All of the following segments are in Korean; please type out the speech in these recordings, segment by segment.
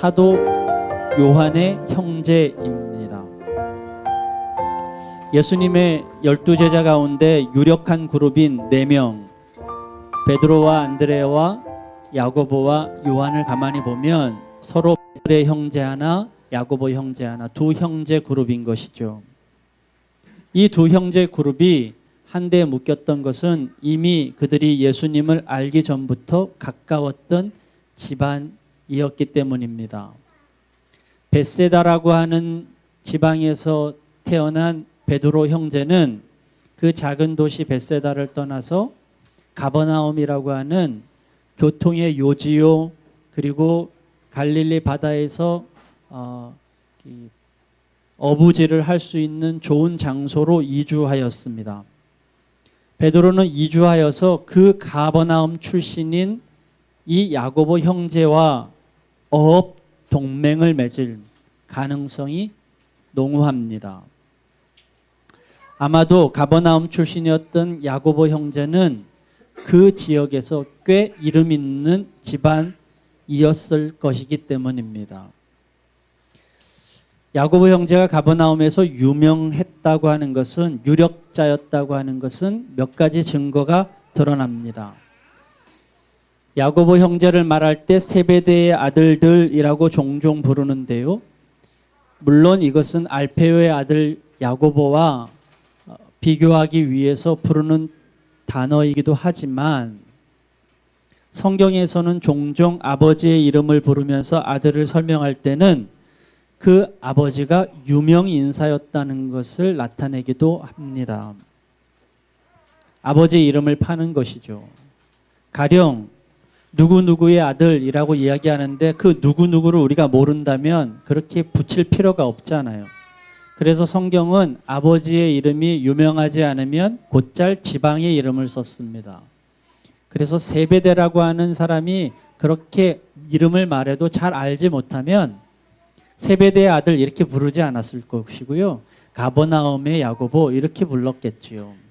사도 요한의 형제입니다. 예수님의 12제자 가운데 유력한 그룹인 4명, 베드로와 안드레와 야고보와 요한을 가만히 보면 서로 베드로의 형제 하나, 야고보 형제 하나, 두 형제 그룹인 것이죠. 이 두 형제 그룹이 한데 묶였던 것은 이미 그들이 예수님을 알기 전부터 가까웠던 집안이었기 때문입니다. 벳세다라고 하는 지방에서 태어난 베드로 형제는 그 작은 도시 벳세다를 떠나서 가버나움이라고 하는 교통의 요지요, 그리고 갈릴리 바다에서 어부지를 할 수 있는 좋은 장소로 이주하였습니다. 베드로는 이주하여서 그 가버나움 출신인 이 야고보 형제와 어업 동맹을 맺을 가능성이 농후합니다. 아마도 가버나움 출신이었던 야고보 형제는 그 지역에서 꽤 이름 있는 집안이었을 것이기 때문입니다. 야고보 형제가 가버나움에서 유명했다고 하는 것은, 유력자였다고 하는 것은 몇 가지 증거가 드러납니다. 야고보 형제를 말할 때 세베대의 아들들이라고 종종 부르는데요. 물론 이것은 알페오의 아들 야고보와 비교하기 위해서 부르는 단어이기도 하지만 성경에서는 종종 아버지의 이름을 부르면서 아들을 설명할 때는 그 아버지가 유명 인사였다는 것을 나타내기도 합니다. 아버지의 이름을 파는 것이죠. 가령 누구누구의 아들이라고 이야기하는데 그 누구누구를 우리가 모른다면 그렇게 붙일 필요가 없잖아요. 그래서 성경은 아버지의 이름이 유명하지 않으면 곧잘 지방의 이름을 썼습니다. 그래서 세베대라고 하는 사람이 그렇게 이름을 말해도 잘 알지 못하면 세베대의 아들 이렇게 부르지 않았을 것이고요. 가버나움의 야고보 이렇게 불렀겠지요.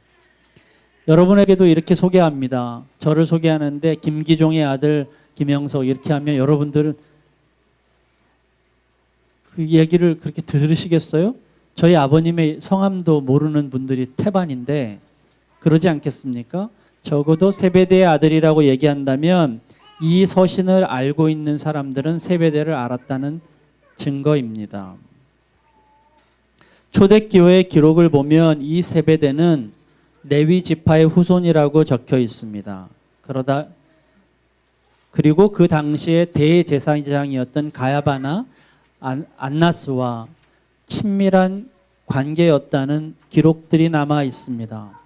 여러분에게도 이렇게 소개합니다. 저를 소개하는데 김기종의 아들 김영석 이렇게 하면 여러분들은 그 얘기를 그렇게 들으시겠어요? 저희 아버님의 성함도 모르는 분들이 태반인데 그러지 않겠습니까? 적어도 세베대의 아들이라고 얘기한다면 이 서신을 알고 있는 사람들은 세베대를 알았다는 증거입니다. 초대교회의 기록을 보면 이 세베대는 레위 지파의 후손이라고 적혀 있습니다. 그리고 그 당시에 대제사장이었던 가야바나 안나스와 친밀한 관계였다는 기록들이 남아 있습니다.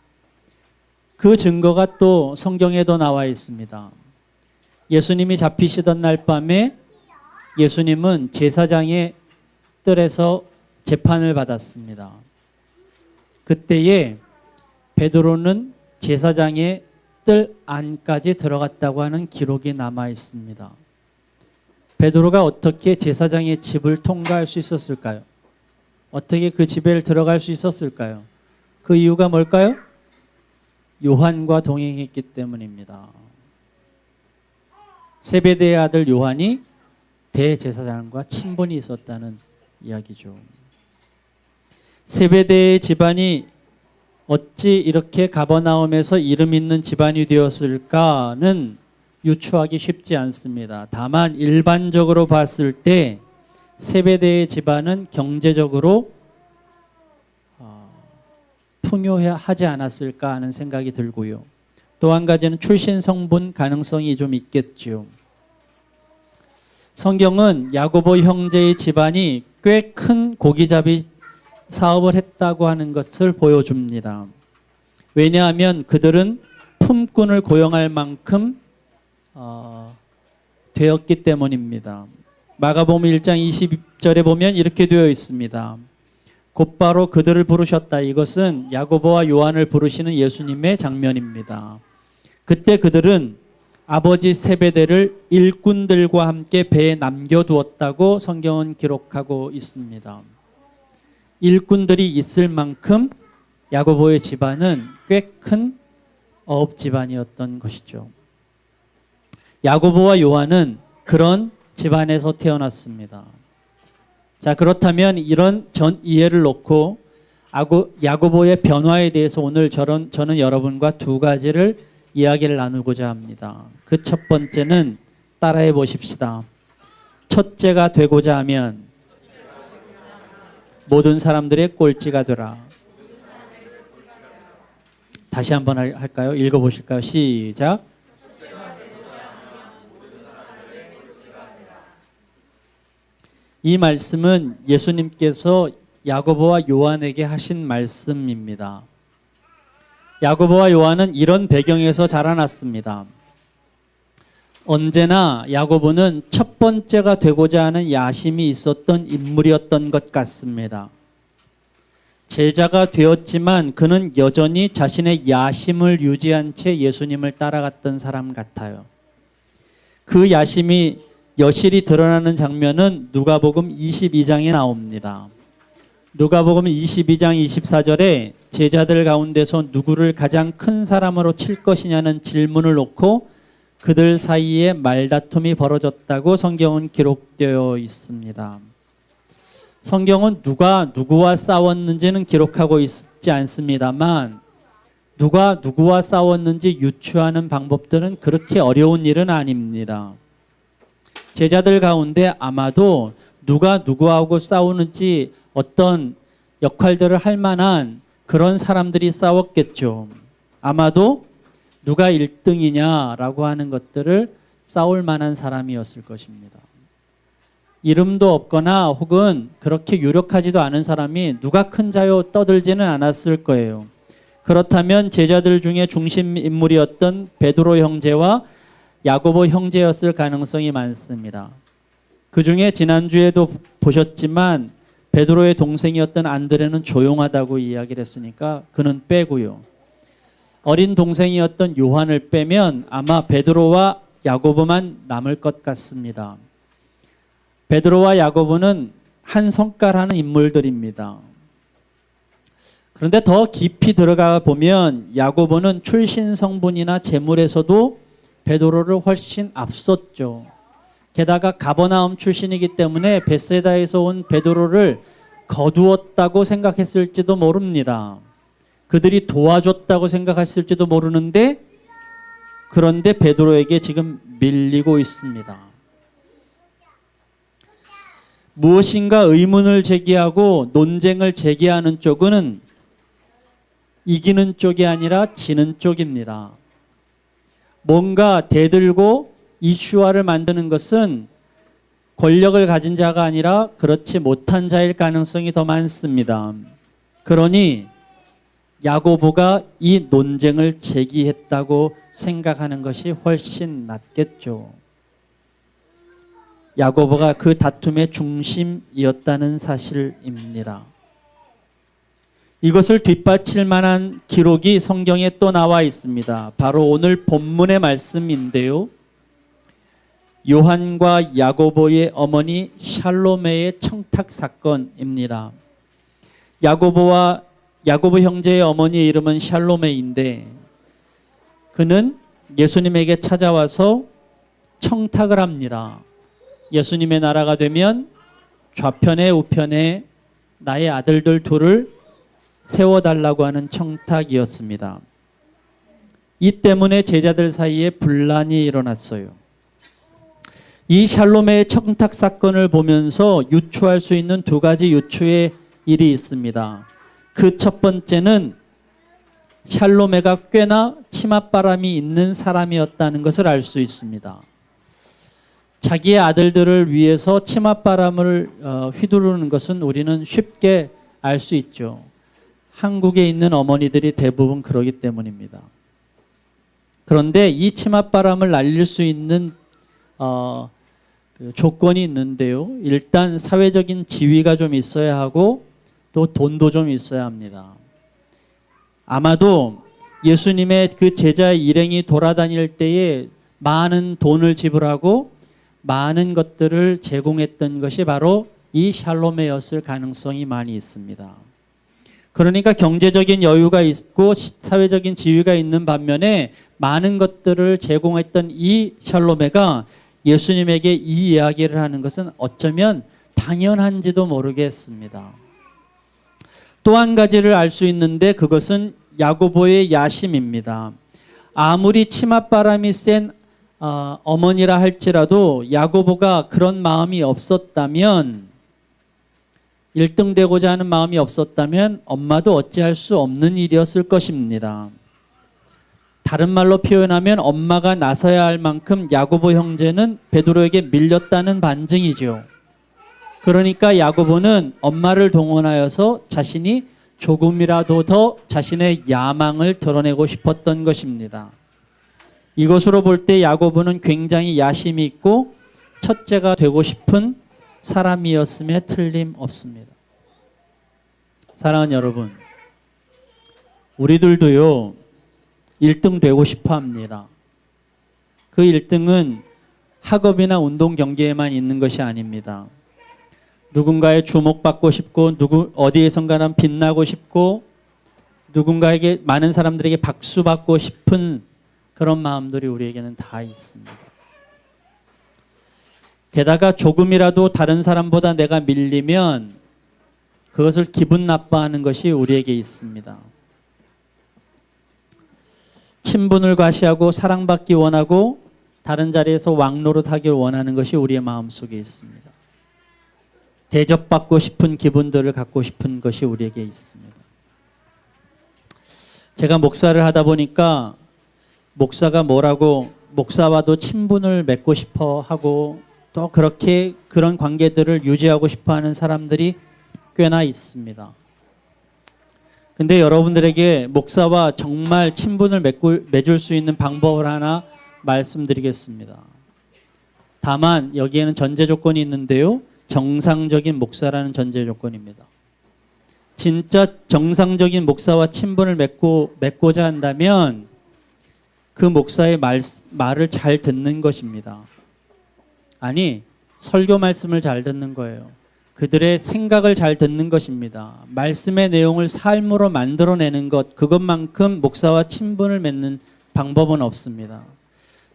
그 증거가 또 성경에도 나와 있습니다. 예수님이 잡히시던 날 밤에 예수님은 제사장의 뜰에서 재판을 받았습니다. 그때에 베드로는 제사장의 뜰 안까지 들어갔다고 하는 기록이 남아 있습니다. 베드로가 어떻게 제사장의 집을 통과할 수 있었을까요? 어떻게 그 집에 들어갈 수 있었을까요? 그 이유가 뭘까요? 요한과 동행했기 때문입니다. 세베대의 아들 요한이 대제사장과 친분이 있었다는 이야기죠. 세베대의 집안이 어찌 이렇게 가버나움에서 이름 있는 집안이 되었을까는 유추하기 쉽지 않습니다. 다만 일반적으로 봤을 때 세베대의 집안은 경제적으로 풍요하지 않았을까 하는 생각이 들고요. 또 한 가지는 출신 성분 가능성이 좀 있겠죠. 성경은 야고보 형제의 집안이 꽤 큰 고기잡이 사업을 했다고 하는 것을 보여줍니다. 왜냐하면 그들은 품꾼을 고용할 만큼 되었기 때문입니다. 마가복음 1장 20절에 보면 이렇게 되어 있습니다. 곧바로 그들을 부르셨다. 이것은 야고보와 요한을 부르시는 예수님의 장면입니다. 그때 그들은 아버지 세베대를 일꾼들과 함께 배에 남겨두었다고 성경은 기록하고 있습니다. 일꾼들이 있을 만큼 야고보의 집안은 꽤 큰 어업 집안이었던 것이죠. 야고보와 요한은 그런 집안에서 태어났습니다. 자, 그렇다면 이런 전 이해를 놓고 야고보의 변화에 대해서 오늘 저는 여러분과 두 가지를 이야기를 나누고자 합니다. 그 첫 번째는 따라해 보십시다. 첫째가 되고자 하면 모든 사람들의 꼴찌가 되라. 다시 한번 할까요? 읽어보실까요? 시작. 이 말씀은 예수님께서 야고보와 요한에게 하신 말씀입니다. 야고보와 요한은 이런 배경에서 자라났습니다. 언제나 야고보는 첫 번째가 되고자 하는 야심이 있었던 인물이었던 것 같습니다. 제자가 되었지만 그는 여전히 자신의 야심을 유지한 채 예수님을 따라갔던 사람 같아요. 그 야심이 여실히 드러나는 장면은 누가복음 22장에 나옵니다. 누가복음 22장 24절에 제자들 가운데서 누구를 가장 큰 사람으로 칠 것이냐는 질문을 놓고 그들 사이에 말다툼이 벌어졌다고 성경은 기록되어 있습니다. 성경은 누가 누구와 싸웠는지는 기록하고 있지 않습니다만 누가 누구와 싸웠는지 유추하는 방법들은 그렇게 어려운 일은 아닙니다. 제자들 가운데 아마도 누가 누구하고 싸우는지 어떤 역할들을 할 만한 그런 사람들이 싸웠겠죠. 아마도 누가 1등이냐라고 하는 것들을 싸울 만한 사람이었을 것입니다. 이름도 없거나 혹은 그렇게 유력하지도 않은 사람이 누가 큰 자요 떠들지는 않았을 거예요. 그렇다면 제자들 중에 중심 인물이었던 베드로 형제와 야고보 형제였을 가능성이 많습니다. 그 중에 지난주에도 보셨지만 베드로의 동생이었던 안드레는 조용하다고 이야기를 했으니까 그는 빼고요. 어린 동생이었던 요한을 빼면 아마 베드로와 야고보만 남을 것 같습니다. 베드로와 야고보는 한 성깔하는 인물들입니다. 그런데 더 깊이 들어가 보면 야고보는 출신 성분이나 재물에서도 베드로를 훨씬 앞섰죠. 게다가 가버나움 출신이기 때문에 벳세다에서 온 베드로를 거두었다고 생각했을지도 모릅니다. 그들이 도와줬다고 생각했을지도 모르는데 그런데 베드로에게 지금 밀리고 있습니다. 무엇인가 의문을 제기하고 논쟁을 제기하는 쪽은 이기는 쪽이 아니라 지는 쪽입니다. 뭔가 대들고 이슈화를 만드는 것은 권력을 가진 자가 아니라 그렇지 못한 자일 가능성이 더 많습니다. 그러니 야고보가 이 논쟁을 제기했다고 생각하는 것이 훨씬 낫겠죠. 야고보가 그 다툼의 중심이었다는 사실입니다. 이것을 뒷받칠 만한 기록이 성경에 또 나와 있습니다. 바로 오늘 본문의 말씀인데요. 요한과 야고보의 어머니 샬로메의 청탁 사건입니다. 야고보 형제의 어머니의 이름은 샬로메인데 그는 예수님에게 찾아와서 청탁을 합니다. 예수님의 나라가 되면 좌편에 우편에 나의 아들들 둘을 세워달라고 하는 청탁이었습니다. 이 때문에 제자들 사이에 분란이 일어났어요. 이 샬로메의 청탁 사건을 보면서 유추할 수 있는 두 가지 유추의 일이 있습니다. 그 첫 번째는 샬로메가 꽤나 치맛바람이 있는 사람이었다는 것을 알 수 있습니다. 자기의 아들들을 위해서 치맛바람을 휘두르는 것은 우리는 쉽게 알 수 있죠. 한국에 있는 어머니들이 대부분 그러기 때문입니다. 그런데 이 치맛바람을 날릴 수 있는 조건이 있는데요. 일단 사회적인 지위가 좀 있어야 하고 또 돈도 좀 있어야 합니다. 아마도 예수님의 그 제자 일행이 돌아다닐 때에 많은 돈을 지불하고 많은 것들을 제공했던 것이 바로 이 샬로메였을 가능성이 많이 있습니다. 그러니까 경제적인 여유가 있고 사회적인 지위가 있는 반면에 많은 것들을 제공했던 이 샬로메가 예수님에게 이 이야기를 하는 것은 어쩌면 당연한지도 모르겠습니다. 또 한 가지를 알 수 있는데 그것은 야고보의 야심입니다. 아무리 치맛바람이 센 어머니라 할지라도 야고보가 그런 마음이 없었다면, 1등 되고자 하는 마음이 없었다면 엄마도 어찌할 수 없는 일이었을 것입니다. 다른 말로 표현하면 엄마가 나서야 할 만큼 야고보 형제는 베드로에게 밀렸다는 반증이죠. 그러니까 야고보는 엄마를 동원하여서 자신이 조금이라도 더 자신의 야망을 드러내고 싶었던 것입니다. 이것으로 볼 때 야고보는 굉장히 야심이 있고 첫째가 되고 싶은 사람이었음에 틀림없습니다. 사랑하는 여러분, 우리들도요 1등 되고 싶어 합니다. 그 1등은 학업이나 운동 경기에만 있는 것이 아닙니다. 누군가의 주목받고 싶고 어디에선가는 빛나고 싶고 누군가에게, 많은 사람들에게 박수받고 싶은 그런 마음들이 우리에게는 다 있습니다. 게다가 조금이라도 다른 사람보다 내가 밀리면 그것을 기분 나빠하는 것이 우리에게 있습니다. 친분을 과시하고 사랑받기 원하고 다른 자리에서 왕노릇하길 원하는 것이 우리의 마음속에 있습니다. 대접받고 싶은 기분들을 갖고 싶은 것이 우리에게 있습니다. 제가 목사를 하다 보니까 목사가 뭐라고, 목사와도 친분을 맺고 싶어 하고 또 그렇게 그런 관계들을 유지하고 싶어 하는 사람들이 꽤나 있습니다. 근데 여러분들에게 목사와 정말 친분을 맺을 수 있는 방법을 하나 말씀드리겠습니다. 다만 여기에는 전제 조건이 있는데요. 정상적인 목사라는 전제 조건입니다. 진짜 정상적인 목사와 친분을 맺고자 한다면 그 목사의 말을 잘 듣는 것입니다. 아니, 설교 말씀을 잘 듣는 거예요. 그들의 생각을 잘 듣는 것입니다. 말씀의 내용을 삶으로 만들어내는 것, 그것만큼 목사와 친분을 맺는 방법은 없습니다.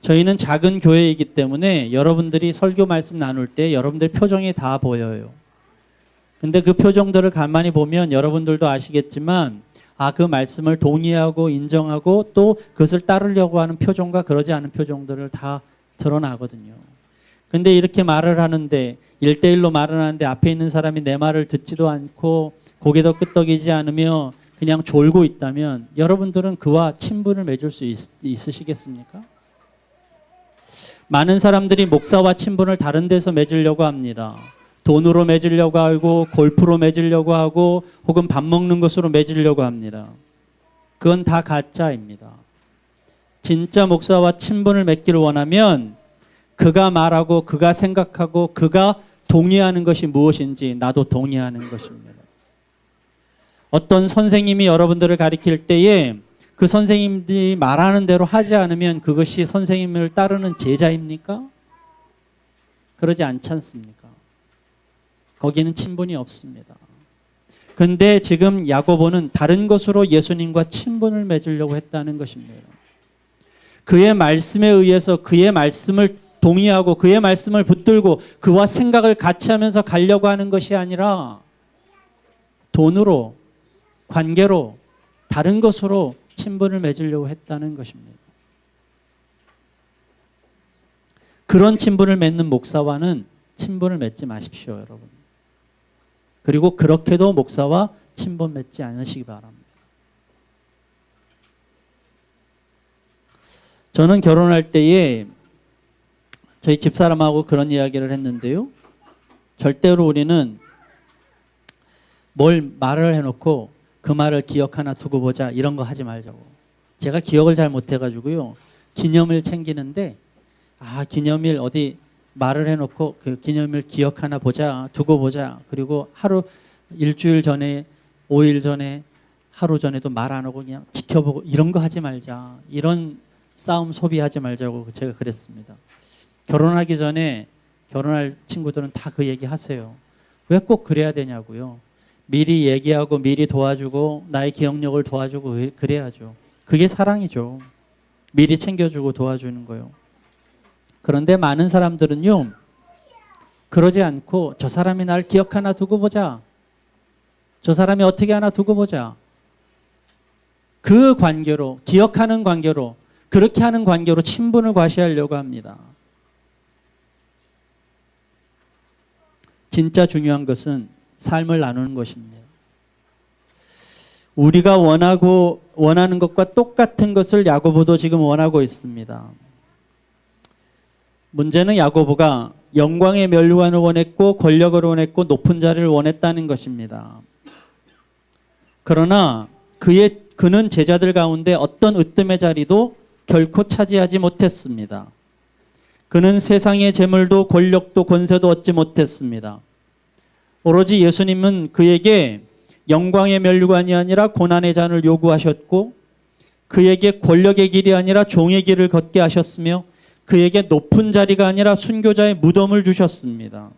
저희는 작은 교회이기 때문에 여러분들이 설교 말씀 나눌 때 여러분들 표정이 다 보여요. 근데 그 표정들을 가만히 보면 여러분들도 아시겠지만 그 말씀을 동의하고 인정하고 또 그것을 따르려고 하는 표정과 그러지 않은 표정들을 다 드러나거든요. 근데 이렇게 말을 하는데 1대1로 말을 하는데 앞에 있는 사람이 내 말을 듣지도 않고 고개도 끄덕이지 않으며 그냥 졸고 있다면 여러분들은 그와 친분을 맺을 수 있으시겠습니까? 많은 사람들이 목사와 친분을 다른 데서 맺으려고 합니다. 돈으로 맺으려고 하고 골프로 맺으려고 하고 혹은 밥 먹는 것으로 맺으려고 합니다. 그건 다 가짜입니다. 진짜 목사와 친분을 맺기를 원하면 그가 말하고 그가 생각하고 그가 동의하는 것이 무엇인지 나도 동의하는 것입니다. 어떤 선생님이 여러분들을 가르칠 때에 그 선생님들이 말하는 대로 하지 않으면 그것이 선생님을 따르는 제자입니까? 그러지 않지 않습니까? 거기는 친분이 없습니다. 근데 지금 야고보는 다른 것으로 예수님과 친분을 맺으려고 했다는 것입니다. 그의 말씀에 의해서 그의 말씀을 동의하고 그의 말씀을 붙들고 그와 생각을 같이 하면서 가려고 하는 것이 아니라 돈으로, 관계로, 다른 것으로 친분을 맺으려고 했다는 것입니다. 그런 친분을 맺는 목사와는 친분을 맺지 마십시오, 여러분. 그리고 그렇게도 목사와 친분 맺지 않으시기 바랍니다. 저는 결혼할 때에 저희 집사람하고 그런 이야기를 했는데요. 절대로 우리는 뭘 말을 해놓고 그 말을 기억 하나 두고 보자 이런 거 하지 말자고. 제가 기억을 잘 못해가지고요. 기념일 챙기는데 기념일 어디 말을 해놓고 그 기념일 기억 하나 보자, 두고 보자. 그리고 일주일 전에, 5일 전에, 하루 전에도 말 안 하고 그냥 지켜보고 이런 거 하지 말자. 이런 싸움 소비하지 말자고 제가 그랬습니다. 결혼하기 전에 결혼할 친구들은 다 그 얘기 하세요. 왜 꼭 그래야 되냐고요. 미리 얘기하고 미리 도와주고 나의 기억력을 도와주고 그래야죠. 그게 사랑이죠. 미리 챙겨주고 도와주는 거요. 그런데 많은 사람들은요, 그러지 않고 저 사람이 날 기억하나 두고 보자. 저 사람이 어떻게 하나 두고 보자. 그 관계로, 기억하는 관계로, 그렇게 하는 관계로 친분을 과시하려고 합니다. 진짜 중요한 것은 삶을 나누는 것입니다. 우리가 원하는 것과 똑같은 것을 야고보도 지금 원하고 있습니다. 문제는 야고보가 영광의 멸류관을 원했고 권력을 원했고 높은 자리를 원했다는 것입니다. 그러나 그는 제자들 가운데 어떤 으뜸의 자리도 결코 차지하지 못했습니다. 그는 세상의 재물도 권력도 권세도 얻지 못했습니다. 오로지 예수님은 그에게 영광의 멸류관이 아니라 고난의 잔을 요구하셨고 그에게 권력의 길이 아니라 종의 길을 걷게 하셨으며 그에게 높은 자리가 아니라 순교자의 무덤을 주셨습니다.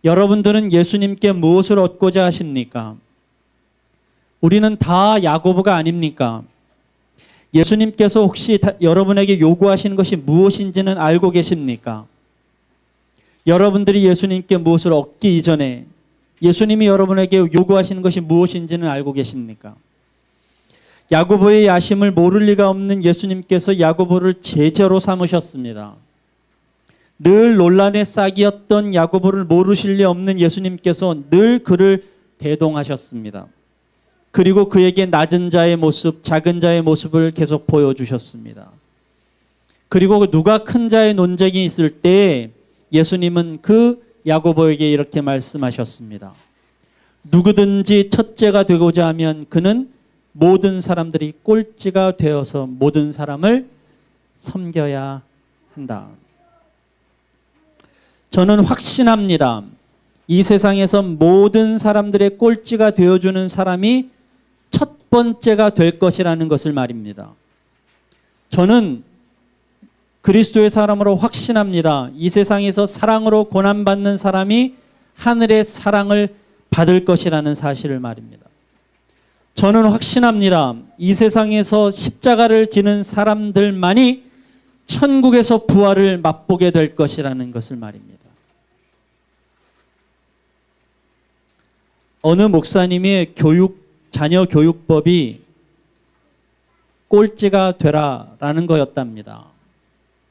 여러분들은 예수님께 무엇을 얻고자 하십니까? 우리는 다 야고보가 아닙니까? 예수님께서 혹시 여러분에게 요구하시는 것이 무엇인지는 알고 계십니까? 여러분들이 예수님께 무엇을 얻기 이전에 예수님이 여러분에게 요구하시는 것이 무엇인지는 알고 계십니까? 야고보의 야심을 모를 리가 없는 예수님께서 야고보를 제자로 삼으셨습니다. 늘 논란의 싹이었던 야고보를 모르실 리 없는 예수님께서 늘 그를 대동하셨습니다. 그리고 그에게 낮은 자의 모습, 작은 자의 모습을 계속 보여주셨습니다. 그리고 누가 큰 자의 논쟁이 있을 때 예수님은 그 야고보에게 이렇게 말씀하셨습니다. 누구든지 첫째가 되고자 하면 그는 모든 사람들이 꼴찌가 되어서 모든 사람을 섬겨야 한다. 저는 확신합니다. 이 세상에서 모든 사람들의 꼴찌가 되어주는 사람이 첫 번째가 될 것이라는 것을 말입니다. 저는 그리스도의 사람으로 확신합니다. 이 세상에서 사랑으로 고난받는 사람이 하늘의 사랑을 받을 것이라는 사실을 말입니다. 저는 확신합니다. 이 세상에서 십자가를 지는 사람들만이 천국에서 부활을 맛보게 될 것이라는 것을 말입니다. 어느 목사님의 자녀 교육법이 꼴찌가 되라라는 거였답니다.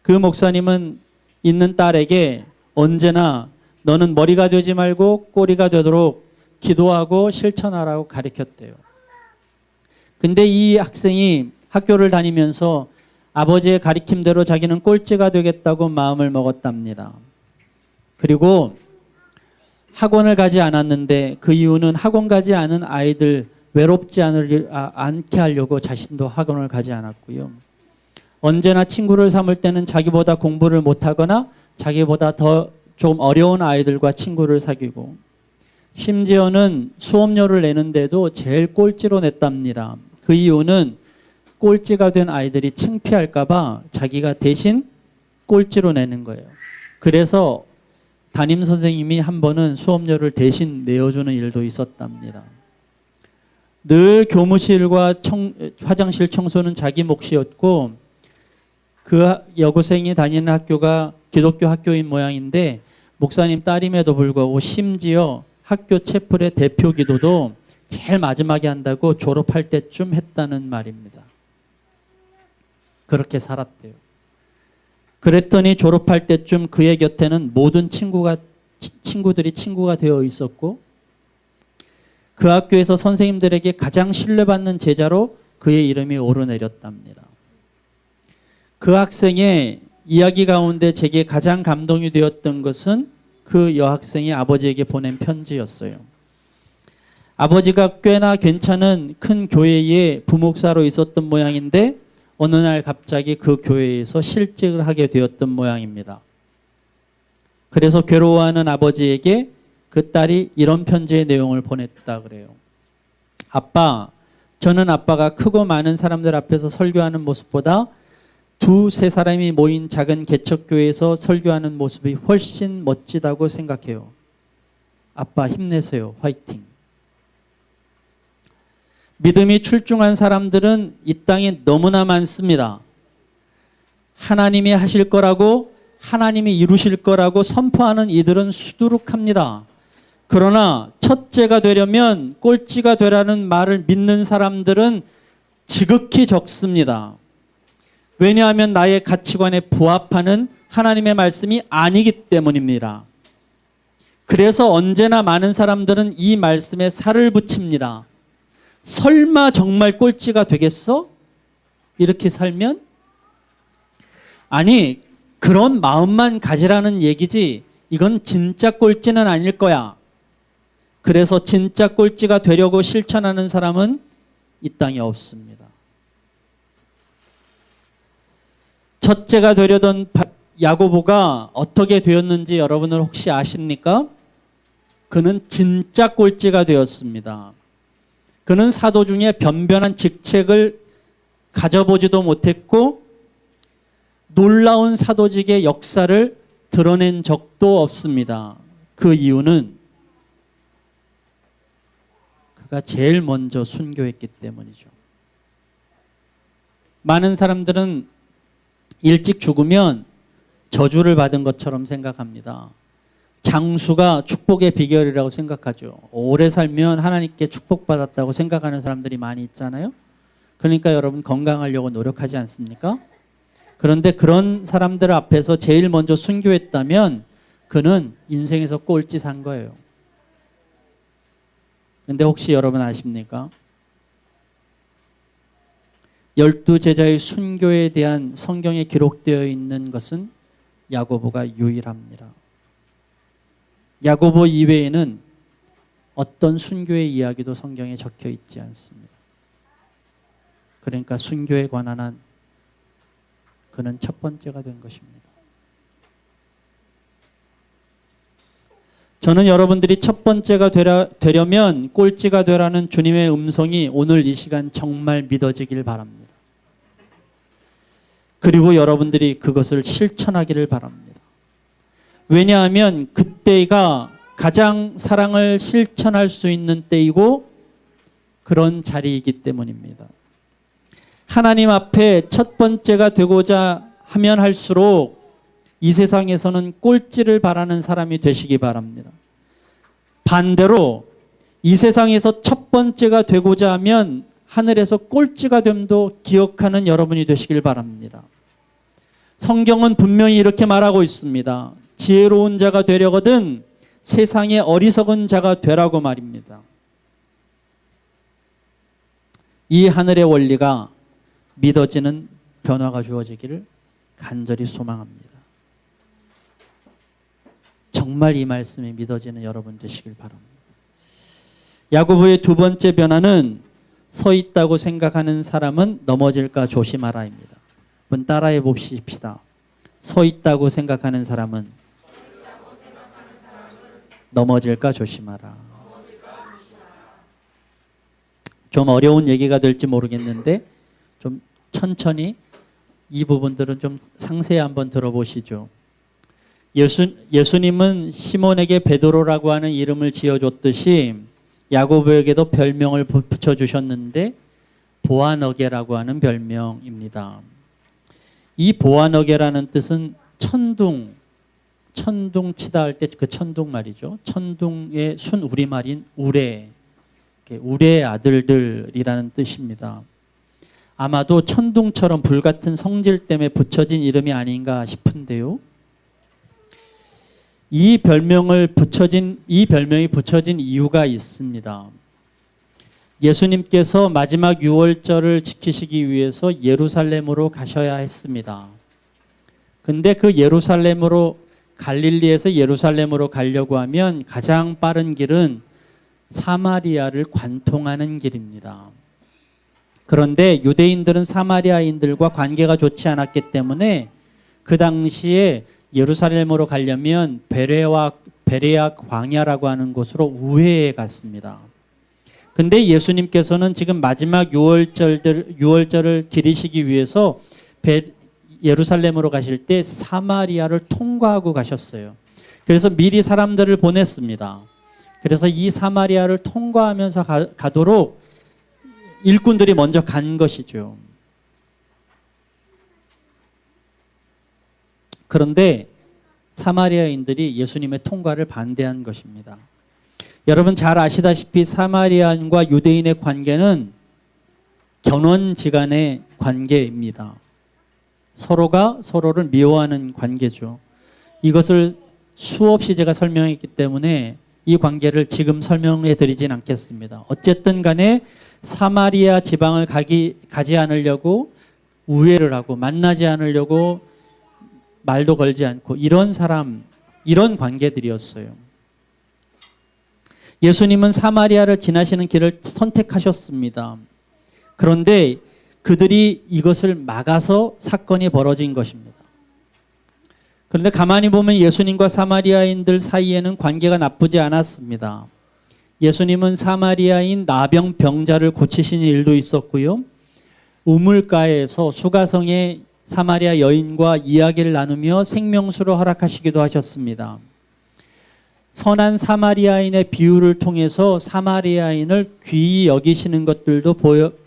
그 목사님은 있는 딸에게 언제나 너는 머리가 되지 말고 꼬리가 되도록 기도하고 실천하라고 가르쳤대요. 근데 이 학생이 학교를 다니면서 아버지의 가르침대로 자기는 꼴찌가 되겠다고 마음을 먹었답니다. 그리고 학원을 가지 않았는데 그 이유는 학원 가지 않은 아이들 외롭지 않게 하려고 자신도 학원을 가지 않았고요. 언제나 친구를 삼을 때는 자기보다 공부를 못하거나 자기보다 더 좀 어려운 아이들과 친구를 사귀고 심지어는 수업료를 내는데도 제일 꼴찌로 냈답니다. 그 이유는 꼴찌가 된 아이들이 창피할까 봐 자기가 대신 꼴찌로 내는 거예요. 그래서 담임 선생님이 한 번은 수업료를 대신 내어주는 일도 있었답니다. 늘 교무실과 화장실 청소는 자기 몫이었고 그 여고생이 다니는 학교가 기독교 학교인 모양인데 목사님 딸임에도 불구하고 심지어 학교 채플의 대표 기도도 제일 마지막에 한다고 졸업할 때쯤 했다는 말입니다. 그렇게 살았대요. 그랬더니 졸업할 때쯤 그의 곁에는 모든 친구들이 친구가 되어 있었고 그 학교에서 선생님들에게 가장 신뢰받는 제자로 그의 이름이 오르내렸답니다. 그 학생의 이야기 가운데 제게 가장 감동이 되었던 것은 그 여학생이 아버지에게 보낸 편지였어요. 아버지가 꽤나 괜찮은 큰 교회의 부목사로 있었던 모양인데 어느 날 갑자기 그 교회에서 실직을 하게 되었던 모양입니다. 그래서 괴로워하는 아버지에게 그 딸이 이런 편지의 내용을 보냈다 그래요. 아빠, 저는 아빠가 크고 많은 사람들 앞에서 설교하는 모습보다 두세 사람이 모인 작은 개척교회에서 설교하는 모습이 훨씬 멋지다고 생각해요. 아빠 힘내세요. 화이팅. 믿음이 출중한 사람들은 이 땅에 너무나 많습니다. 하나님이 하실 거라고, 하나님이 이루실 거라고 선포하는 이들은 수두룩합니다. 그러나 첫째가 되려면 꼴찌가 되라는 말을 믿는 사람들은 지극히 적습니다. 왜냐하면 나의 가치관에 부합하는 하나님의 말씀이 아니기 때문입니다. 그래서 언제나 많은 사람들은 이 말씀에 살을 붙입니다. 설마 정말 꼴찌가 되겠어? 이렇게 살면? 아니, 그런 마음만 가지라는 얘기지 이건 진짜 꼴찌는 아닐 거야. 그래서 진짜 꼴찌가 되려고 실천하는 사람은 이 땅에 없습니다. 첫째가 되려던 야고보가 어떻게 되었는지 여러분은 혹시 아십니까? 그는 진짜 꼴찌가 되었습니다. 그는 사도 중에 변변한 직책을 가져보지도 못했고 놀라운 사도직의 역사를 드러낸 적도 없습니다. 그 이유는 그가 제일 먼저 순교했기 때문이죠. 많은 사람들은 일찍 죽으면 저주를 받은 것처럼 생각합니다. 장수가 축복의 비결이라고 생각하죠. 오래 살면 하나님께 축복받았다고 생각하는 사람들이 많이 있잖아요. 그러니까 여러분 건강하려고 노력하지 않습니까? 그런데 그런 사람들 앞에서 제일 먼저 순교했다면 그는 인생에서 꼴찌 산 거예요. 근데 혹시 여러분 아십니까? 12제자의 순교에 대한 성경에 기록되어 있는 것은 야고보가 유일합니다. 야고보 이외에는 어떤 순교의 이야기도 성경에 적혀 있지 않습니다. 그러니까 순교에 관한 한 그는 첫 번째가 된 것입니다. 저는 여러분들이 첫 번째가 되려면 꼴찌가 되라는 주님의 음성이 오늘 이 시간 정말 믿어지길 바랍니다. 그리고 여러분들이 그것을 실천하기를 바랍니다. 왜냐하면 그때가 가장 사랑을 실천할 수 있는 때이고 그런 자리이기 때문입니다. 하나님 앞에 첫 번째가 되고자 하면 할수록 이 세상에서는 꼴찌를 바라는 사람이 되시기 바랍니다. 반대로 이 세상에서 첫 번째가 되고자 하면 하늘에서 꼴찌가 됨도 기억하는 여러분이 되시길 바랍니다. 성경은 분명히 이렇게 말하고 있습니다. 지혜로운 자가 되려거든 세상의 어리석은 자가 되라고 말입니다. 이 하늘의 원리가 믿어지는 변화가 주어지기를 간절히 소망합니다. 정말 이 말씀이 믿어지는 여러분 되시길 바랍니다. 야고보의 두 번째 변화는 서 있다고 생각하는 사람은 넘어질까 조심하라입니다. 한번 따라해 봅시다. 서 있다고 생각하는 사람은 넘어질까 조심하라. 좀 어려운 얘기가 될지 모르겠는데 좀 천천히 이 부분들은 좀 상세히 한번 들어보시죠. 예수님은 시몬에게 베드로라고 하는 이름을 지어줬듯이 야고보에게도 별명을 붙여주셨는데 보아너게라고 하는 별명입니다. 이 보아너게라는 뜻은 천둥 치다 할 때 그 천둥 말이죠. 천둥의 순 우리말인 우레, 우레의 아들들이라는 뜻입니다. 아마도 천둥처럼 불같은 성질 때문에 붙여진 이름이 아닌가 싶은데요. 이 별명이 붙여진 이유가 있습니다. 예수님께서 마지막 유월절을 지키시기 위해서 예루살렘으로 가셔야 했습니다. 근데 그 갈릴리에서 예루살렘으로 가려고 하면 가장 빠른 길은 사마리아를 관통하는 길입니다. 그런데 유대인들은 사마리아인들과 관계가 좋지 않았기 때문에 그 당시에 예루살렘으로 가려면 베레아 광야라고 하는 곳으로 우회해 갔습니다. 근데 예수님께서는 지금 마지막 유월절을 기리시기 위해서 예루살렘으로 가실 때 사마리아를 통과하고 가셨어요. 그래서 미리 사람들을 보냈습니다. 그래서 이 사마리아를 통과하면서 가도록 일꾼들이 먼저 간 것이죠. 그런데 사마리아인들이 예수님의 통과를 반대한 것입니다. 여러분 잘 아시다시피 사마리아인과 유대인의 관계는 견원지간의 관계입니다. 서로가 서로를 미워하는 관계죠. 이것을 수없이 제가 설명했기 때문에 이 관계를 지금 설명해 드리진 않겠습니다. 어쨌든 간에 사마리아 지방을 가지 않으려고 우회를 하고 만나지 않으려고 말도 걸지 않고 이런 사람, 이런 관계들이었어요. 예수님은 사마리아를 지나시는 길을 선택하셨습니다. 그런데 그들이 이것을 막아서 사건이 벌어진 것입니다. 그런데 가만히 보면 예수님과 사마리아인들 사이에는 관계가 나쁘지 않았습니다. 예수님은 사마리아인 나병 병자를 고치시는 일도 있었고요. 우물가에서 수가성의 사마리아 여인과 이야기를 나누며 생명수를 허락하시기도 하셨습니다. 선한 사마리아인의 비유를 통해서 사마리아인을 귀히 여기시는 것들도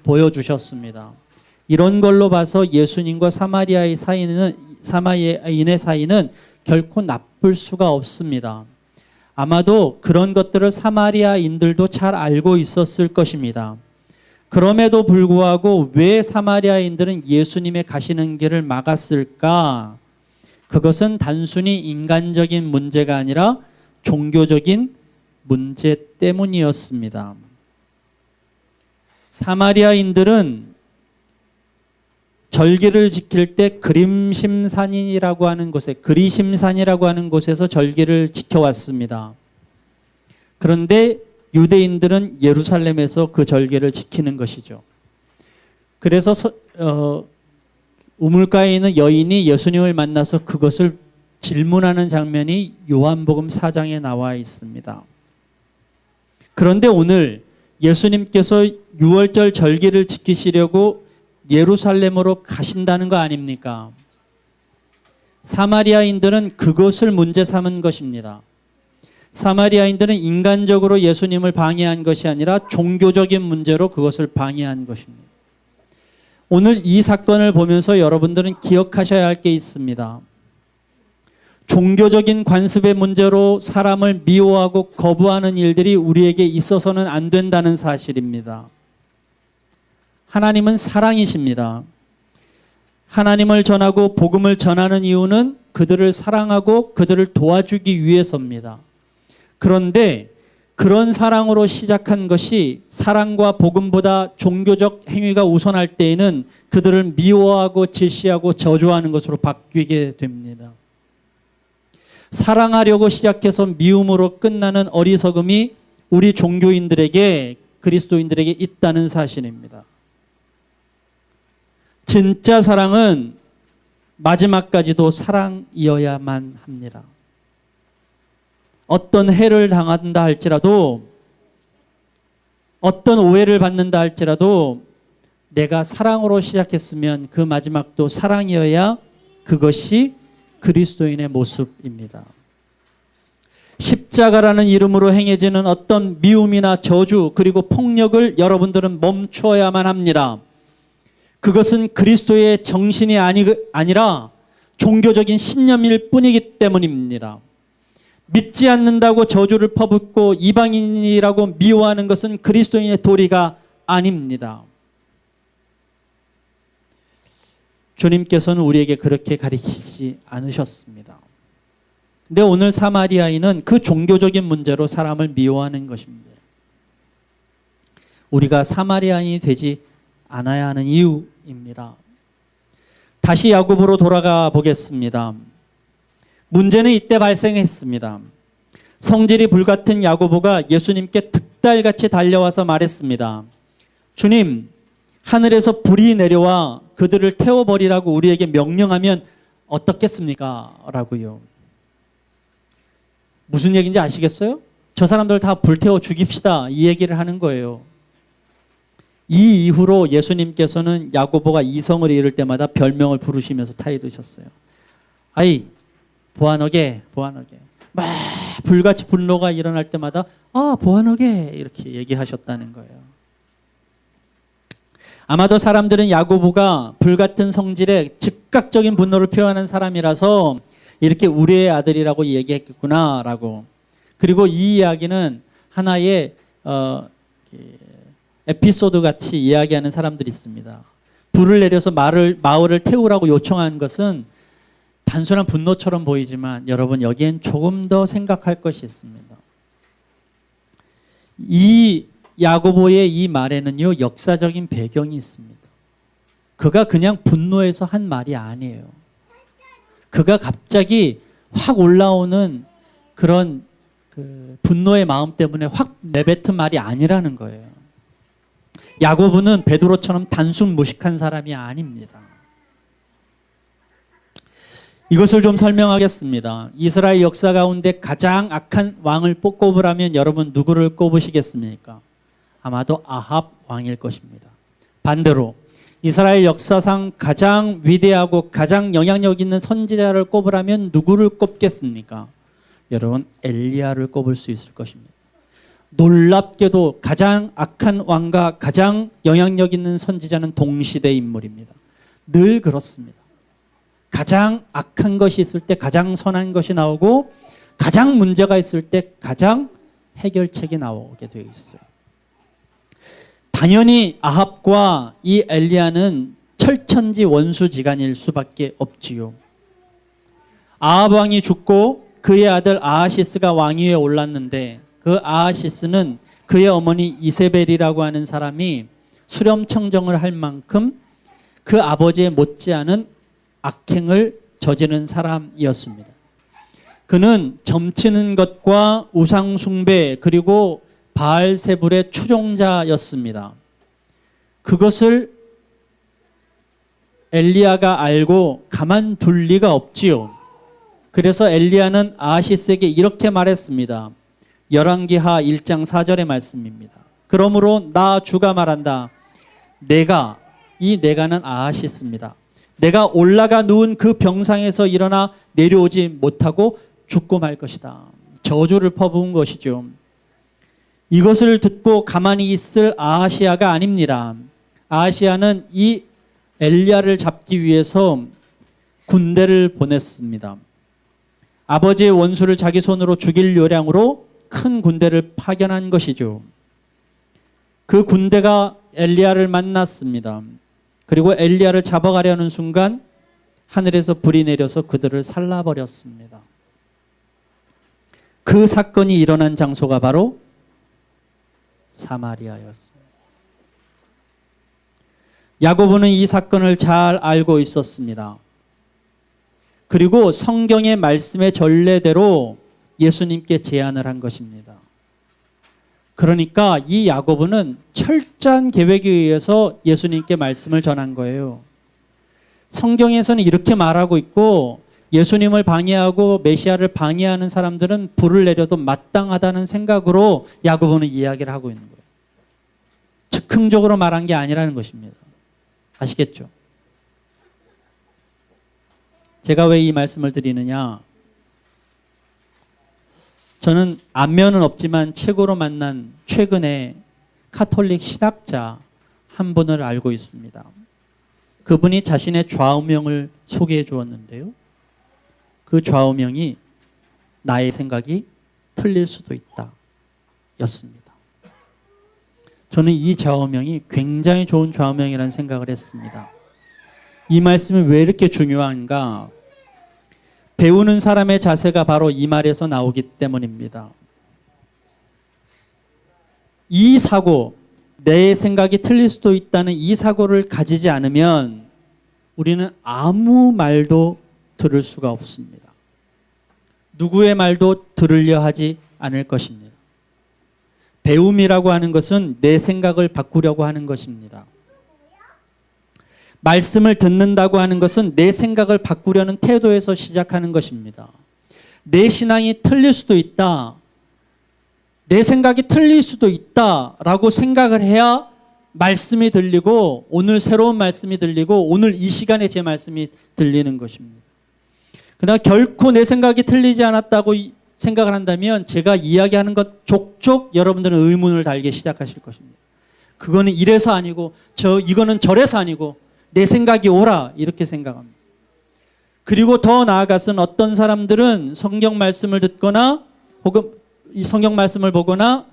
보여주셨습니다. 이런 걸로 봐서 예수님과 사마리아인의 사이는 결코 나쁠 수가 없습니다. 아마도 그런 것들을 사마리아인들도 잘 알고 있었을 것입니다. 그럼에도 불구하고 왜 사마리아인들은 예수님의 가시는 길을 막았을까? 그것은 단순히 인간적인 문제가 아니라 종교적인 문제 때문이었습니다. 사마리아인들은 절기를 지킬 때 그리심산이라고 하는 곳에서 절기를 지켜왔습니다. 그런데 유대인들은 예루살렘에서 그 절기를 지키는 것이죠. 그래서 우물가에 있는 여인이 예수님을 만나서 그것을 질문하는 장면이 요한복음 4장에 나와 있습니다. 그런데 오늘 예수님께서 유월절 절기를 지키시려고 예루살렘으로 가신다는 거 아닙니까? 사마리아인들은 그것을 문제 삼은 것입니다. 사마리아인들은 인간적으로 예수님을 방해한 것이 아니라 종교적인 문제로 그것을 방해한 것입니다. 오늘 이 사건을 보면서 여러분들은 기억하셔야 할 게 있습니다. 종교적인 관습의 문제로 사람을 미워하고 거부하는 일들이 우리에게 있어서는 안 된다는 사실입니다. 하나님은 사랑이십니다. 하나님을 전하고 복음을 전하는 이유는 그들을 사랑하고 그들을 도와주기 위해서입니다. 그런데 그런 사랑으로 시작한 것이 사랑과 복음보다 종교적 행위가 우선할 때에는 그들을 미워하고 질시하고 저주하는 것으로 바뀌게 됩니다. 사랑하려고 시작해서 미움으로 끝나는 어리석음이 우리 종교인들에게, 그리스도인들에게 있다는 사실입니다. 진짜 사랑은 마지막까지도 사랑이어야만 합니다. 어떤 해를 당한다 할지라도, 어떤 오해를 받는다 할지라도 내가 사랑으로 시작했으면 그 마지막도 사랑이어야 그것이 그리스도인의 모습입니다. 십자가라는 이름으로 행해지는 어떤 미움이나 저주 그리고 폭력을 여러분들은 멈추어야만 합니다. 그것은 그리스도의 정신이 아니라 종교적인 신념일 뿐이기 때문입니다. 믿지 않는다고 저주를 퍼붓고 이방인이라고 미워하는 것은 그리스도인의 도리가 아닙니다. 주님께서는 우리에게 그렇게 가르치지 않으셨습니다. 근데 오늘 사마리아인은 그 종교적인 문제로 사람을 미워하는 것입니다. 우리가 사마리아인이 되지 않아야 하는 이유입니다. 다시 야고보로 돌아가 보겠습니다. 문제는 이때 발생했습니다. 성질이 불같은 야고보가 예수님께 득달같이 달려와서 말했습니다. 주님, 하늘에서 불이 내려와 그들을 태워버리라고 우리에게 명령하면 어떻겠습니까? 라고요. 무슨 얘기인지 아시겠어요? 저 사람들 다 불태워 죽입시다, 이 얘기를 하는 거예요. 이 이후로 예수님께서는 야고보가 이성을 잃을 때마다 별명을 부르시면서 타이르셨어요. 아이, 보아너게, 보아너게. 막 불같이 분노가 일어날 때마다 보아너게 이렇게 얘기하셨다는 거예요. 아마도 사람들은 야고보가 불같은 성질에 즉각적인 분노를 표현한 사람이라서 이렇게 우리의 아들이라고 얘기했겠구나라고. 그리고 이 이야기는 하나의 에피소드 같이 이야기하는 사람들이 있습니다. 불을 내려서 마을을 태우라고 요청한 것은 단순한 분노처럼 보이지만 여러분 여기엔 조금 더 생각할 것이 있습니다. 이 야고보의 이 말에는요 역사적인 배경이 있습니다. 그가 그냥 분노해서 한 말이 아니에요. 그가 갑자기 확 올라오는 그런 분노의 마음 때문에 확 내뱉은 말이 아니라는 거예요. 야고보는 베드로처럼 단순 무식한 사람이 아닙니다. 이것을 좀 설명하겠습니다. 이스라엘 역사 가운데 가장 악한 왕을 꼽으라면 여러분 누구를 꼽으시겠습니까? 아마도 아합 왕일 것입니다. 반대로 이스라엘 역사상 가장 위대하고 가장 영향력 있는 선지자를 꼽으라면 누구를 꼽겠습니까? 여러분 엘리야를 꼽을 수 있을 것입니다. 놀랍게도 가장 악한 왕과 가장 영향력 있는 선지자는 동시대 인물입니다. 늘 그렇습니다. 가장 악한 것이 있을 때 가장 선한 것이 나오고 가장 문제가 있을 때 가장 해결책이 나오게 되어 있어요. 당연히 아합과 이 엘리야는 철천지 원수지간일 수밖에 없지요. 아합 왕이 죽고 그의 아들 아하시스가 왕위에 올랐는데 그 아하시스는 그의 어머니 이세벨이라고 하는 사람이 수렴청정을 할 만큼 그 아버지의 못지않은 악행을 저지른 사람이었습니다. 그는 점치는 것과 우상숭배 그리고 바알세불의 추종자였습니다. 그것을 엘리야가 알고 가만둘 리가 없지요. 그래서 엘리야는 아하시스에게 이렇게 말했습니다. 열왕기하 1장 4절의 말씀입니다. 그러므로 나 주가 말한다. 내가는 아하시스입니다. 내가 올라가 누운 그 병상에서 일어나 내려오지 못하고 죽고 말 것이다. 저주를 퍼부은 것이죠. 이것을 듣고 가만히 있을 아하시야가 아닙니다. 아하시야는 이 엘리야를 잡기 위해서 군대를 보냈습니다. 아버지의 원수를 자기 손으로 죽일 요량으로 큰 군대를 파견한 것이죠. 그 군대가 엘리야를 만났습니다. 그리고 엘리야를 잡아가려는 순간 하늘에서 불이 내려서 그들을 살라버렸습니다. 그 사건이 일어난 장소가 바로 사마리아였습니다. 야고보는 이 사건을 잘 알고 있었습니다. 그리고 성경의 말씀의 전례대로 예수님께 제안을 한 것입니다. 그러니까 이 야고보는 철저한 계획에 의해서 예수님께 말씀을 전한 거예요. 성경에서는 이렇게 말하고 있고 예수님을 방해하고 메시아를 방해하는 사람들은 불을 내려도 마땅하다는 생각으로 야고보는 이야기를 하고 있는 거예요. 즉흥적으로 말한 게 아니라는 것입니다. 아시겠죠? 제가 왜 이 말씀을 드리느냐? 저는 안면은 없지만 책으로 만난 최근에 카톨릭 신학자 한 분을 알고 있습니다. 그분이 자신의 좌우명을 소개해 주었는데요. 그 좌우명이 나의 생각이 틀릴 수도 있다 였습니다. 저는 이 좌우명이 굉장히 좋은 좌우명이라는 생각을 했습니다. 이 말씀이 왜 이렇게 중요한가? 배우는 사람의 자세가 바로 이 말에서 나오기 때문입니다. 이 사고, 내 생각이 틀릴 수도 있다는 이 사고를 가지지 않으면 우리는 아무 말도 들을 수가 없습니다. 누구의 말도 들으려 하지 않을 것입니다. 배움이라고 하는 것은 내 생각을 바꾸려고 하는 것입니다. 말씀을 듣는다고 하는 것은 내 생각을 바꾸려는 태도에서 시작하는 것입니다. 내 신앙이 틀릴 수도 있다. 내 생각이 틀릴 수도 있다라고 생각을 해야 말씀이 들리고 오늘 새로운 말씀이 들리고 오늘 이 시간에 제 말씀이 들리는 것입니다. 그러나 결코 내 생각이 틀리지 않았다고 생각을 한다면 제가 이야기하는 것 족족 여러분들은 의문을 달기 시작하실 것입니다. 그거는 이래서 아니고 이거는 저래서 아니고 내 생각이 옳아 이렇게 생각합니다. 그리고 더 나아가서는 어떤 사람들은 성경 말씀을 듣거나 혹은 이 성경 말씀을 보거나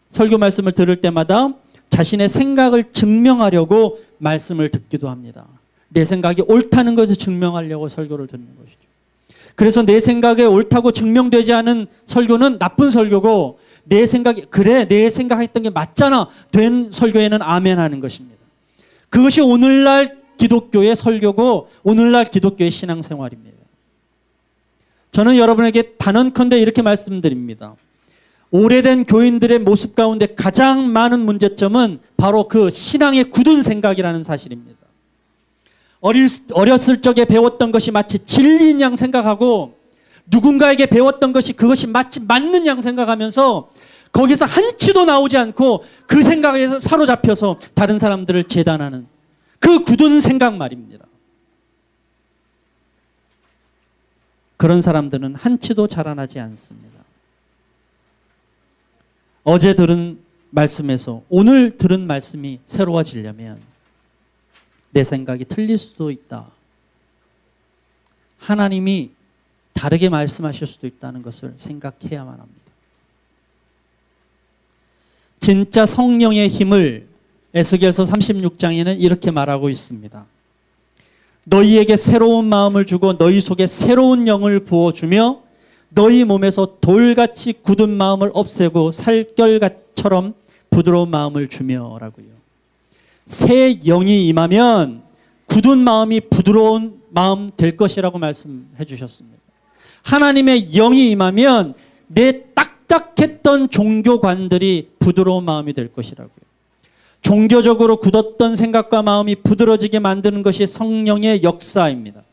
설교 말씀을 들을 때마다 자신의 생각을 증명하려고 말씀을 듣기도 합니다. 내 생각이 옳다는 것을 증명하려고 설교를 듣는 것이죠. 그래서 내 생각에 옳다고 증명되지 않은 설교는 나쁜 설교고, 내 생각이 그래 내 생각했던 게 맞잖아 된 설교에는 아멘 하는 것입니다. 그것이 오늘날 기독교의 설교고 오늘날 기독교의 신앙생활입니다. 저는 여러분에게 단언컨대 이렇게 말씀드립니다. 오래된 교인들의 모습 가운데 가장 많은 문제점은 바로 그 신앙의 굳은 생각이라는 사실입니다. 어렸을 적에 배웠던 것이 마치 진리인 양 생각하고, 누군가에게 배웠던 것이 그것이 마치 맞는 양 생각하면서 거기서 한치도 나오지 않고 그 생각에 사로잡혀서 다른 사람들을 재단하는 그 굳은 생각 말입니다. 그런 사람들은 한치도 자라나지 않습니다. 어제 들은 말씀에서 오늘 들은 말씀이 새로워지려면 내 생각이 틀릴 수도 있다. 하나님이 다르게 말씀하실 수도 있다는 것을 생각해야만 합니다. 진짜 성령의 힘을 에스겔서 36장에는 이렇게 말하고 있습니다. 너희에게 새로운 마음을 주고 너희 속에 새로운 영을 부어주며 너희 몸에서 돌같이 굳은 마음을 없애고 살결처럼 부드러운 마음을 주며 라고요. 새 영이 임하면 굳은 마음이 부드러운 마음 될 것이라고 말씀해 주셨습니다. 하나님의 영이 임하면 내 딱딱했던 종교관들이 부드러운 마음이 될 것이라고요. 종교적으로 굳었던 생각과 마음이 부드러지게 만드는 것이 성령의 역사입니다.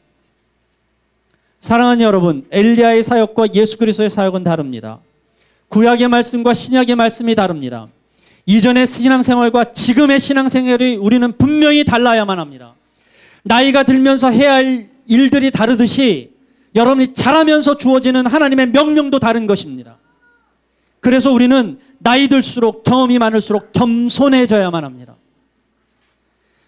사랑하는 여러분, 엘리야의 사역과 예수 그리스도의 사역은 다릅니다. 구약의 말씀과 신약의 말씀이 다릅니다. 이전의 신앙생활과 지금의 신앙생활이 우리는 분명히 달라야만 합니다. 나이가 들면서 해야 할 일들이 다르듯이 여러분이 자라면서 주어지는 하나님의 명령도 다른 것입니다. 그래서 우리는 나이 들수록 경험이 많을수록 겸손해져야만 합니다.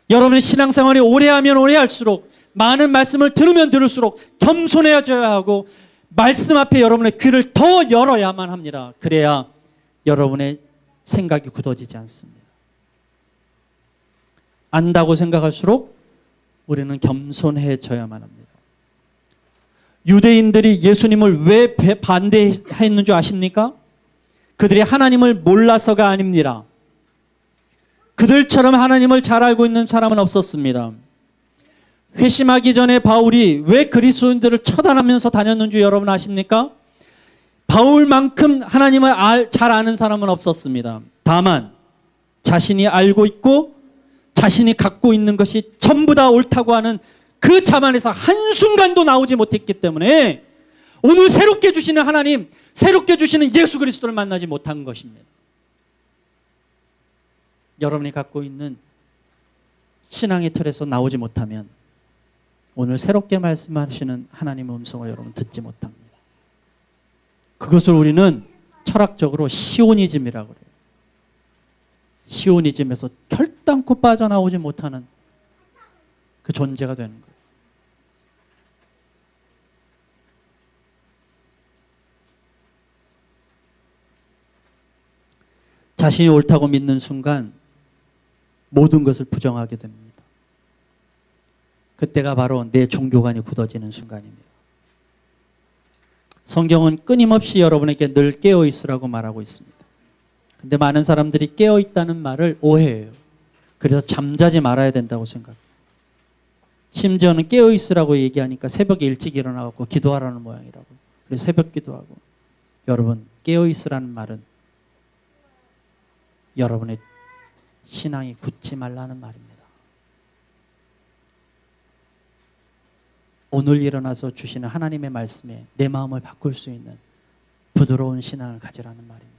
여러분의 신앙생활이 오래하면 오래할수록 많은 말씀을 들으면 들을수록 겸손해져야 하고 말씀 앞에 여러분의 귀를 더 열어야만 합니다. 그래야 여러분의 생각이 굳어지지 않습니다. 안다고 생각할수록 우리는 겸손해져야만 합니다. 유대인들이 예수님을 왜 반대했는 줄 아십니까? 그들이 하나님을 몰라서가 아닙니다. 그들처럼 하나님을 잘 알고 있는 사람은 없었습니다. 회심하기 전에 바울이 왜 그리스도인들을 처단하면서 다녔는 줄 여러분 아십니까? 바울만큼 하나님을 잘 아는 사람은 없었습니다. 다만 자신이 알고 있고 자신이 갖고 있는 것이 전부 다 옳다고 하는 그 자만에서 한순간도 나오지 못했기 때문에 오늘 새롭게 주시는 하나님, 새롭게 주시는 예수 그리스도를 만나지 못한 것입니다. 여러분이 갖고 있는 신앙의 틀에서 나오지 못하면 오늘 새롭게 말씀하시는 하나님의 음성을 여러분 듣지 못합니다. 그것을 우리는 철학적으로 시오니즘이라고 그래요. 시오니즘에서 결단코 빠져나오지 못하는 그 존재가 되는 거예요. 자신이 옳다고 믿는 순간 모든 것을 부정하게 됩니다. 그때가 바로 내 종교관이 굳어지는 순간입니다. 성경은 끊임없이 여러분에게 늘 깨어있으라고 말하고 있습니다. 근데 많은 사람들이 깨어있다는 말을 오해해요. 그래서 잠자지 말아야 된다고 생각해요. 심지어는 깨어있으라고 얘기하니까 새벽에 일찍 일어나고 기도하라는 모양이라고. 그래서 새벽 기도하고. 여러분, 깨어있으라는 말은 여러분의 신앙이 굳지 말라는 말입니다. 오늘 일어나서 주시는 하나님의 말씀에 내 마음을 바꿀 수 있는 부드러운 신앙을 가지라는 말입니다.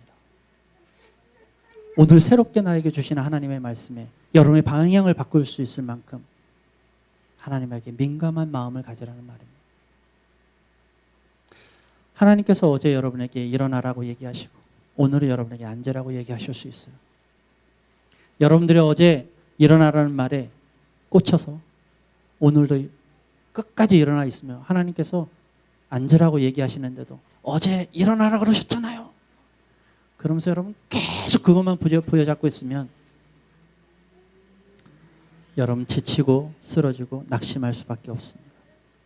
오늘 새롭게 나에게 주시는 하나님의 말씀에 여러분의 방향을 바꿀 수 있을 만큼 하나님에게 민감한 마음을 가지라는 말입니다. 하나님께서 어제 여러분에게 일어나라고 얘기하시고 오늘은 여러분에게 앉으라고 얘기하실 수 있어요. 여러분들이 어제 일어나라는 말에 꽂혀서 오늘도 끝까지 일어나 있으며 하나님께서 앉으라고 얘기하시는데도 어제 일어나라 그러셨잖아요. 그러면서 여러분 계속 그것만 부여잡고 있으면 여러분 지치고 쓰러지고 낙심할 수밖에 없습니다.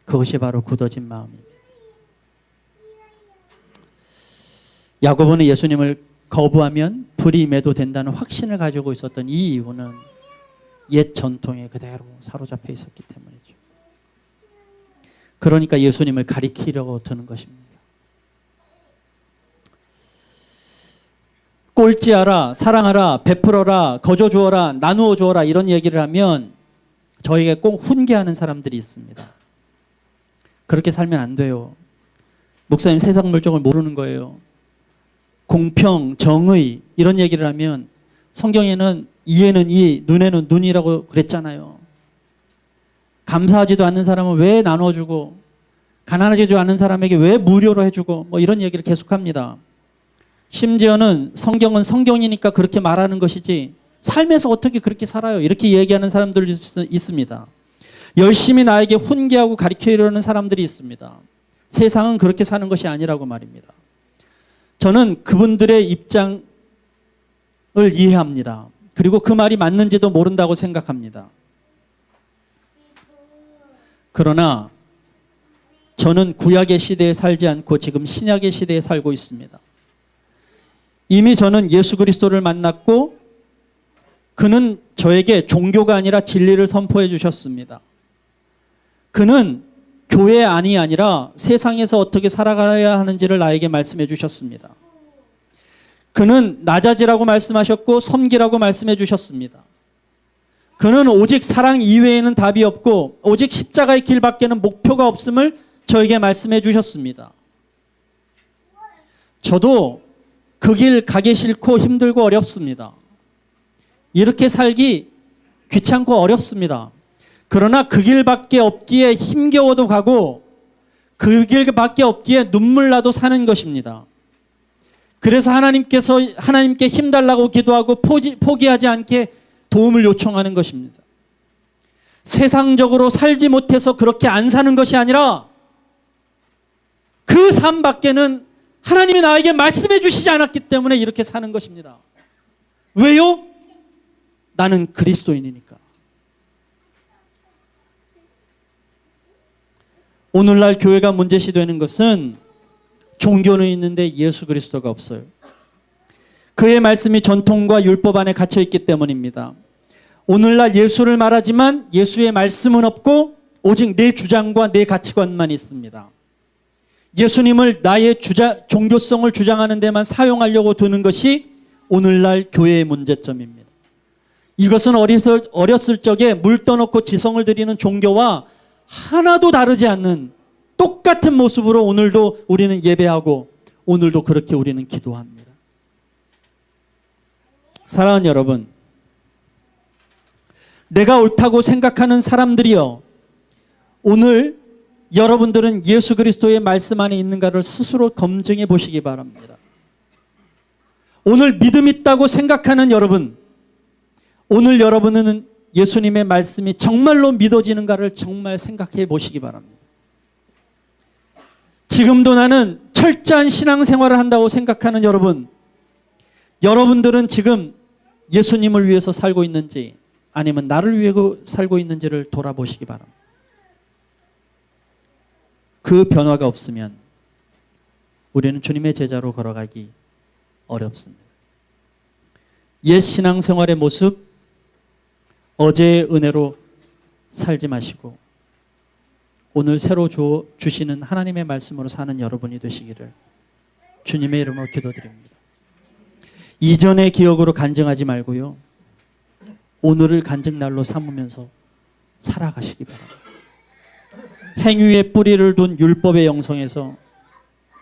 그것이 바로 굳어진 마음입니다. 야고보는 예수님을 거부하면 불이 매도된다는 확신을 가지고 있었던 이 이유는 옛 전통에 그대로 사로잡혀 있었기 때문이죠. 그러니까 예수님을 가리키려고 드는 것입니다. 꼴찌하라, 사랑하라, 베풀어라, 거저 주어라, 나누어 주어라 이런 얘기를 하면 저에게 꼭 훈계하는 사람들이 있습니다. 그렇게 살면 안 돼요. 목사님 세상 물정을 모르는 거예요. 공평, 정의 이런 얘기를 하면 성경에는 이에는 이, 눈에는 눈이라고 그랬잖아요. 감사하지도 않는 사람은 왜 나눠주고 가난하지도 않은 사람에게 왜 무료로 해주고 뭐 이런 얘기를 계속합니다. 심지어는 성경은 성경이니까 그렇게 말하는 것이지 삶에서 어떻게 그렇게 살아요? 이렇게 얘기하는 사람들도 있습니다. 열심히 나에게 훈계하고 가르치려는 사람들이 있습니다. 세상은 그렇게 사는 것이 아니라고 말입니다. 저는 그분들의 입장을 이해합니다. 그리고 그 말이 맞는지도 모른다고 생각합니다. 그러나 저는 구약의 시대에 살지 않고 지금 신약의 시대에 살고 있습니다. 이미 저는 예수 그리스도를 만났고 그는 저에게 종교가 아니라 진리를 선포해 주셨습니다. 그는 교회 안이 아니라 세상에서 어떻게 살아가야 하는지를 나에게 말씀해 주셨습니다. 그는 낮아지라고 말씀하셨고 섬기라고 말씀해 주셨습니다. 그는 오직 사랑 이외에는 답이 없고 오직 십자가의 길밖에는 목표가 없음을 저에게 말씀해 주셨습니다. 저도 그 길 가기 싫고 힘들고 어렵습니다. 이렇게 살기 귀찮고 어렵습니다. 그러나 그 길밖에 없기에 힘겨워도 가고 그 길밖에 없기에 눈물 나도 사는 것입니다. 그래서 하나님께 힘달라고 기도하고 포기하지 않게 도움을 요청하는 것입니다. 세상적으로 살지 못해서 그렇게 안 사는 것이 아니라 그 삶 밖에는 하나님이 나에게 말씀해 주시지 않았기 때문에 이렇게 사는 것입니다. 왜요? 나는 그리스도인이니까. 오늘날 교회가 문제시되는 것은 종교는 있는데 예수 그리스도가 없어요. 그의 말씀이 전통과 율법 안에 갇혀 있기 때문입니다. 오늘날 예수를 말하지만 예수의 말씀은 없고 오직 내 주장과 내 가치관만 있습니다. 예수님을 나의 종교성을 주장하는 데만 사용하려고 드는 것이 오늘날 교회의 문제점입니다. 이것은 어렸을 적에 물 떠넣고 지성을 드리는 종교와 하나도 다르지 않는 똑같은 모습으로 오늘도 우리는 예배하고 오늘도 그렇게 우리는 기도합니다. 사랑하는 여러분, 내가 옳다고 생각하는 사람들이여, 오늘 여러분들은 예수 그리스도의 말씀 안에 있는가를 스스로 검증해 보시기 바랍니다. 오늘 믿음 있다고 생각하는 여러분, 오늘 여러분은 예수님의 말씀이 정말로 믿어지는가를 정말 생각해 보시기 바랍니다. 지금도 나는 철저한 신앙생활을 한다고 생각하는 여러분, 여러분들은 지금 예수님을 위해서 살고 있는지 아니면 나를 위해 살고 있는지를 돌아보시기 바랍니다. 그 변화가 없으면 우리는 주님의 제자로 걸어가기 어렵습니다. 옛 신앙생활의 모습, 어제의 은혜로 살지 마시고 오늘 새로 주시는 하나님의 말씀으로 사는 여러분이 되시기를 주님의 이름으로 기도드립니다. 이전의 기억으로 간증하지 말고요, 오늘을 간증날로 삼으면서 살아가시기 바랍니다. 행위의 뿌리를 둔 율법의 영성에서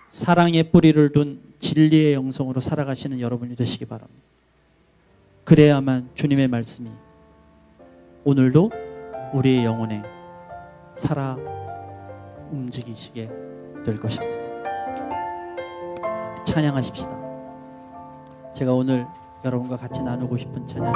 사랑의 뿌리를 둔 진리의 영성으로 살아가시는 여러분이 되시기 바랍니다. 그래야만 주님의 말씀이 오늘도 우리의 영혼에 살아 움직이시게 될 것입니다. 찬양하십시다. 제가 오늘 여러분과 같이 나누고 싶은 찬양,